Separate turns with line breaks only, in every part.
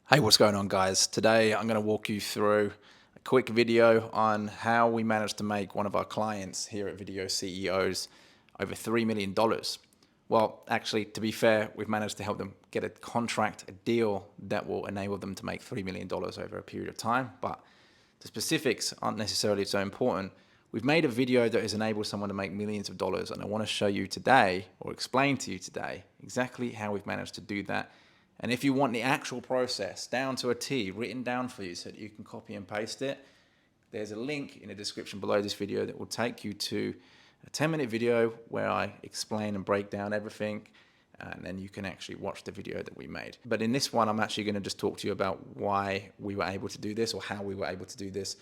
Hey, what's going on, guys? Today I'm going to walk you through a quick video on how we managed to make one of our clients here at Video CEOs over $3 million. Well, actually, to be fair, we've managed to help them get a contract, a deal that will enable them to make $3 million over a period of time. But the specifics aren't necessarily so important. We've made a video that has enabled someone to make millions of dollars, and I want to show you today, or explain to you today, exactly how we've managed to do that. And if you want the actual process down to a T, written down for you so that you can copy and paste it, there's a link in the description below this video that will take you to a 10-minute video where I explain and break down everything, and then you can actually watch the video that we made. But in this one, I'm actually going to just talk to you about why we were able to do this, or how we were able to do this,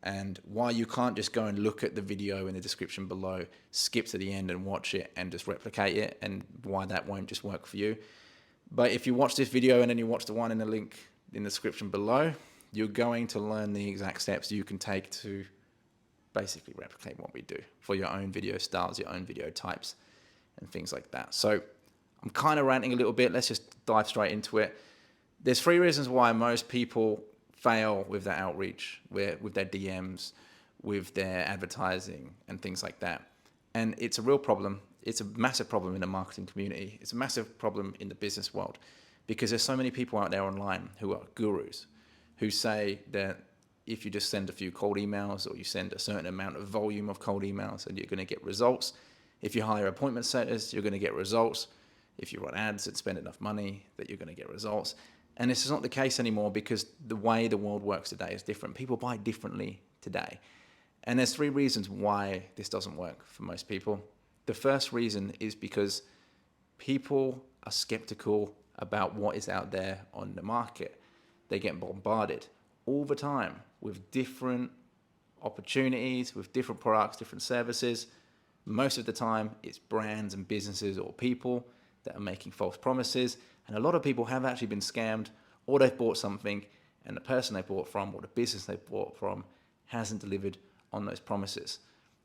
and why you can't just go and look at the video in the description below, skip to the end and watch it and just replicate it, and why that won't just work for you. But if you watch this video and then you watch the one in the link in the description below, you're going to learn the exact steps you can take to basically replicate what we do for your own video styles, your own video types, and things like that. So I'm kind of ranting a little bit. Let's just dive straight into it. There's 3 reasons why most people fail with their outreach, with their DMs, with their advertising and things like that. And it's a real problem. It's a massive problem in the marketing community. It's a massive problem in the business world because there's so many people out there online who are gurus who say that if you just send a few cold emails or you send a certain amount of volume of cold emails and you're going to get results. If you hire appointment setters, you're going to get results. If you run ads and spend enough money, that you're going to get results. And this is not the case anymore because the way the world works today is different. People buy differently today. And there's 3 reasons why this doesn't work for most people. The first reason is because people are skeptical about what is out there on the market. They get bombarded all the time with different opportunities, with different products, different services. Most of the time, it's brands and businesses or people that are making false promises. And a lot of people have actually been scammed, or they've bought something and the person they bought from or the business they bought from hasn't delivered on those promises.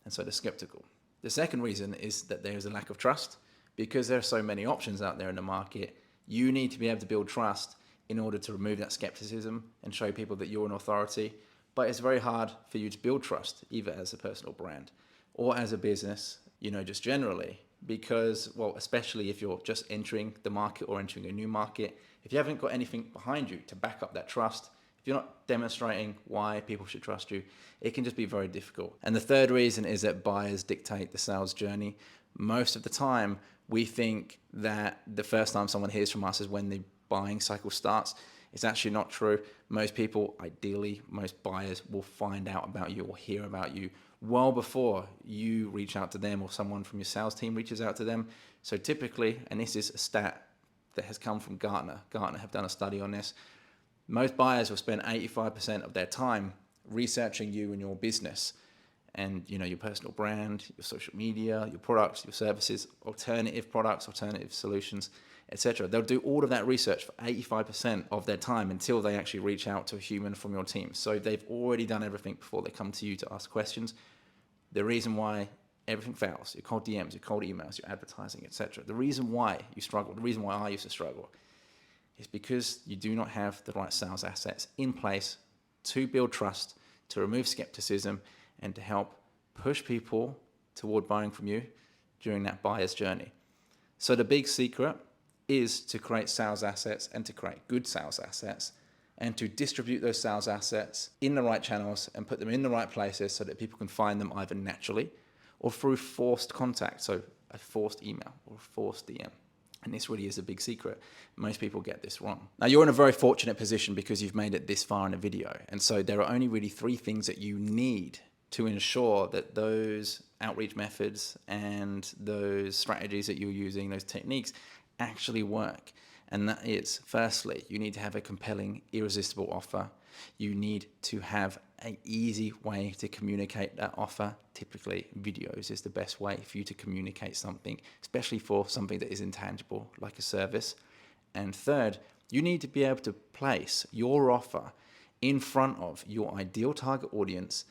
And so they're skeptical. The second reason is that there is a lack of trust. Because there are so many options out there in the market, you need to be able to build trust in order to remove that skepticism and show people that you're an authority. But it's very hard for you to build trust, either as a personal brand or as a business, just generally. Because, well, especially if you're just entering the market or entering a new market, if you haven't got anything behind you to back up that trust, if you're not demonstrating why people should trust you, it can just be very difficult. And the third reason is that buyers dictate the sales journey. Most of the time, we think that the first time someone hears from us is when the buying cycle starts. It's actually not true. Most people, ideally, most buyers will find out about you or hear about you well before you reach out to them or someone from your sales team reaches out to them. So typically, and this is a stat that has come from Gartner. Gartner have done a study on this. Most buyers will spend 85% of their time researching you and your business and your personal brand, your social media, your products, your services, alternative products, alternative solutions, etc. They'll do all of that research for 85% of their time until they actually reach out to a human from your team. So they've already done everything before they come to you to ask questions. The reason why everything fails, your cold DMs, your cold emails, your advertising, etc. The reason why you struggle, the reason why I used to struggle, is because you do not have the right sales assets in place to build trust, to remove skepticism, and to help push people toward buying from you during that buyer's journey. So the big secret is to create sales assets and to create good sales assets and to distribute those sales assets in the right channels and put them in the right places so that people can find them either naturally or through forced contact, so a forced email or a forced DM. And this really is a big secret. Most people get this wrong. Now, you're in a very fortunate position because you've made it this far in a video. And so there are only really 3 things that you need to ensure that those outreach methods and those strategies that you're using, those techniques, actually work. And that is, firstly, you need to have a compelling, irresistible offer. You need to have an easy way to communicate that offer. Typically, videos is the best way for you to communicate something, especially for something that is intangible, like a service. And third, you need to be able to place your offer in front of your ideal target audience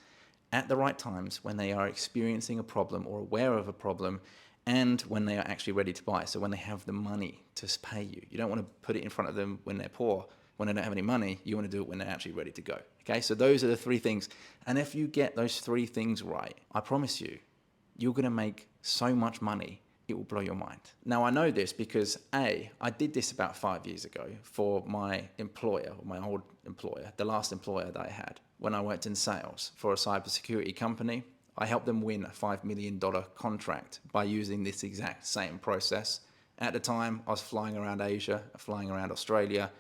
at the right times when they are experiencing a problem or aware of a problem, and when they are actually ready to buy. So when they have the money to pay you. You don't want to put it in front of them when they're poor when they don't have any money. You want to do it when they're actually ready to go. Okay, so those are the three things. And if you get those three things right, I promise you, you're going to make so much money, it will blow your mind. Now, I know this because I did this about 5 years ago for my employer, or my old employer, the last employer that I had. When I worked in sales for a cybersecurity company, I helped them win a $5 million contract by using this exact same process. At the time, I was flying around Asia, flying around Australia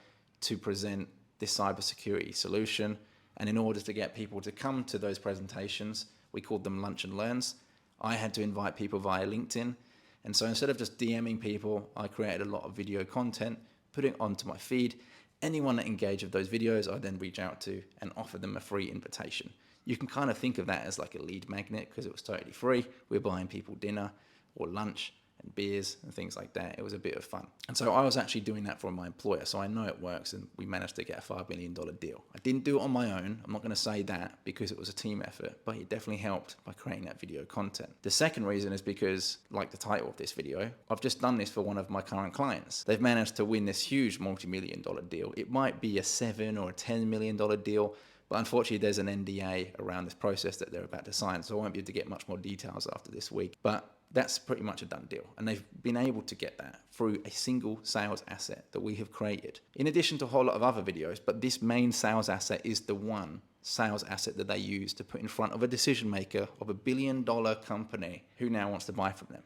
to present this cybersecurity solution. And in order to get people to come to those presentations, we called them lunch and learns. I had to invite people via LinkedIn. And so instead of just DMing people, I created a lot of video content, put it onto my feed. Anyone that engaged with those videos, I then reach out to and offer them a free invitation. You can kind of think of that as like a lead magnet because it was totally free. We're buying people dinner or lunch and beers and things like that. It was a bit of fun. And so I was actually doing that for my employer. So I know it works, and we managed to get a $5 million deal. I didn't do it on my own. I'm not going to say that because it was a team effort, but it definitely helped by creating that video content. The second reason is because, like the title of this video, I've just done this for one of my current clients. They've managed to win this huge multi-million dollar deal. It might be a $7 or a $10 million deal, but unfortunately, there's an NDA around this process that they're about to sign, so I won't be able to get much more details after this week. But that's pretty much a done deal. And they've been able to get that through a single sales asset that we have created. In addition to a whole lot of other videos, but this main sales asset is the one sales asset that they use to put in front of a decision maker of $1 billion company who now wants to buy from them.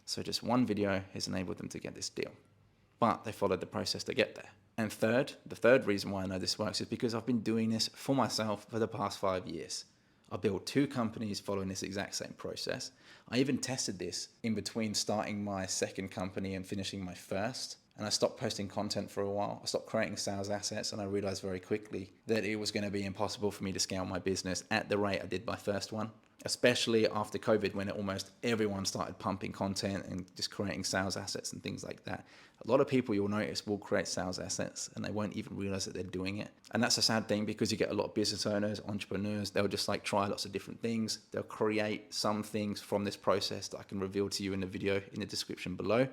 So just one video has enabled them to get this deal. But they followed the process to get there. And the third reason why I know this works is because I've been doing this for myself for the past 5 years. I built 2 companies following this exact same process. I even tested this in between starting my second company and finishing my first. And I stopped posting content for a while. I stopped creating sales assets, and I realized very quickly that it was going to be impossible for me to scale my business at the rate I did my first one, especially after COVID, when almost everyone started pumping content and just creating sales assets and things like that. A lot of people, you'll notice, will create sales assets and they won't even realize that they're doing it. And that's a sad thing because you get a lot of business owners, entrepreneurs, they'll just like try lots of different things. They'll create some things from this process that I can reveal to you in the video in the description below,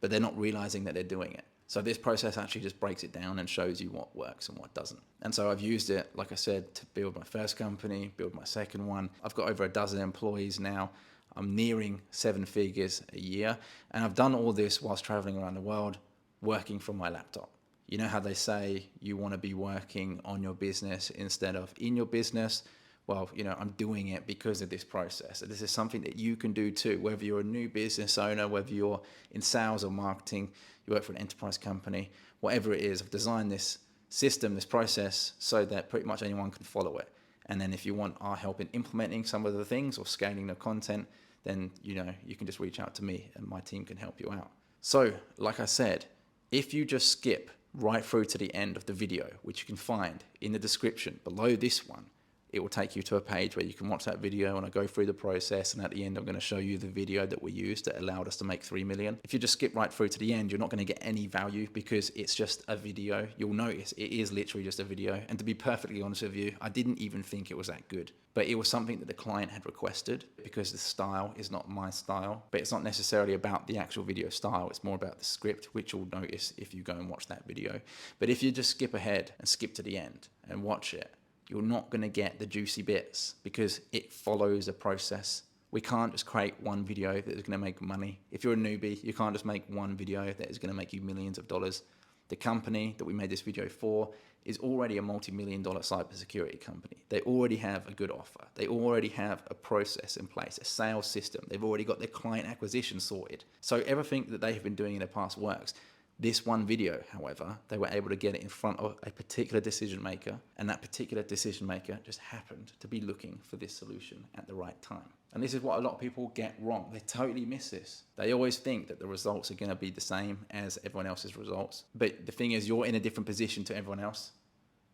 but they're not realizing that they're doing it. So this process actually just breaks it down and shows you what works and what doesn't. And so I've used it, like I said, to build my first company, build my second one. I've got over a dozen employees now. I'm nearing 7 figures a year. And I've done all this whilst traveling around the world, working from my laptop. You know how they say you want to be working on your business instead of in your business? Well, I'm doing it because of this process. This is something that you can do too, whether you're a new business owner, whether you're in sales or marketing, you work for an enterprise company, whatever it is. I've designed this system, this process, so that pretty much anyone can follow it. And then if you want our help in implementing some of the things or scaling the content, then you can just reach out to me and my team can help you out. So, like I said, if you just skip right through to the end of the video, which you can find in the description below this one, it will take you to a page where you can watch that video and I go through the process, and at the end I'm going to show you the video that we used that allowed us to make 3 million. If you just skip right through to the end, you're not going to get any value because it's just a video. You'll notice it is literally just a video, and to be perfectly honest with you, I didn't even think it was that good. But it was something that the client had requested because the style is not my style. But it's not necessarily about the actual video style. It's more about the script, which you'll notice if you go and watch that video. But if you just skip ahead and skip to the end and watch it, you're not going to get the juicy bits because it follows a process. We can't just create one video that is going to make money. If you're a newbie, you can't just make one video that is going to make you millions of dollars. The company that we made this video for is already a multi-million-dollar cybersecurity company. They already have a good offer. They already have a process in place, a sales system. They've already got their client acquisition sorted. So everything that they have been doing in the past works. This one video, however, they were able to get it in front of a particular decision maker, and that particular decision maker just happened to be looking for this solution at the right time. And this is what a lot of people get wrong. They totally miss this. They always think that the results are going to be the same as everyone else's results. But the thing is, you're in a different position to everyone else,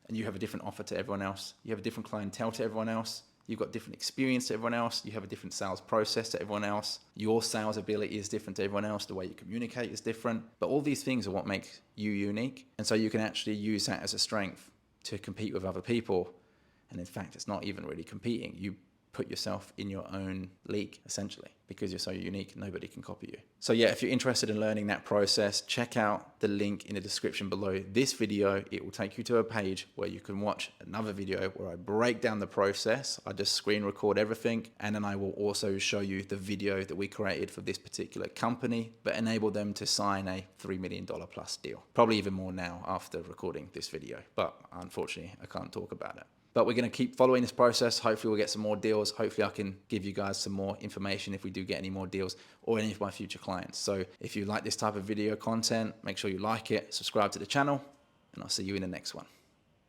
and you have a different offer to everyone else. You have a different clientele to everyone else. You've got different experience to everyone else. You have a different sales process to everyone else. Your sales ability is different to everyone else. The way you communicate is different. But all these things are what makes you unique. And so you can actually use that as a strength to compete with other people. And in fact, it's not even really competing. You put yourself in your own league, essentially, because you're so unique, nobody can copy you. So yeah, if you're interested in learning that process, check out the link in the description below this video. It will take you to a page where you can watch another video where I break down the process. I just screen record everything, and then I will also show you the video that we created for this particular company, but enable them to sign a $3 million plus deal. Probably even more now after recording this video, but unfortunately I can't talk about it. But we're going to keep following this process. Hopefully we'll get some more deals. Hopefully I can give you guys some more information if we do get any more deals or any of my future clients. So if you like this type of video content, make sure you like it, subscribe to the channel, and I'll see you in the next one.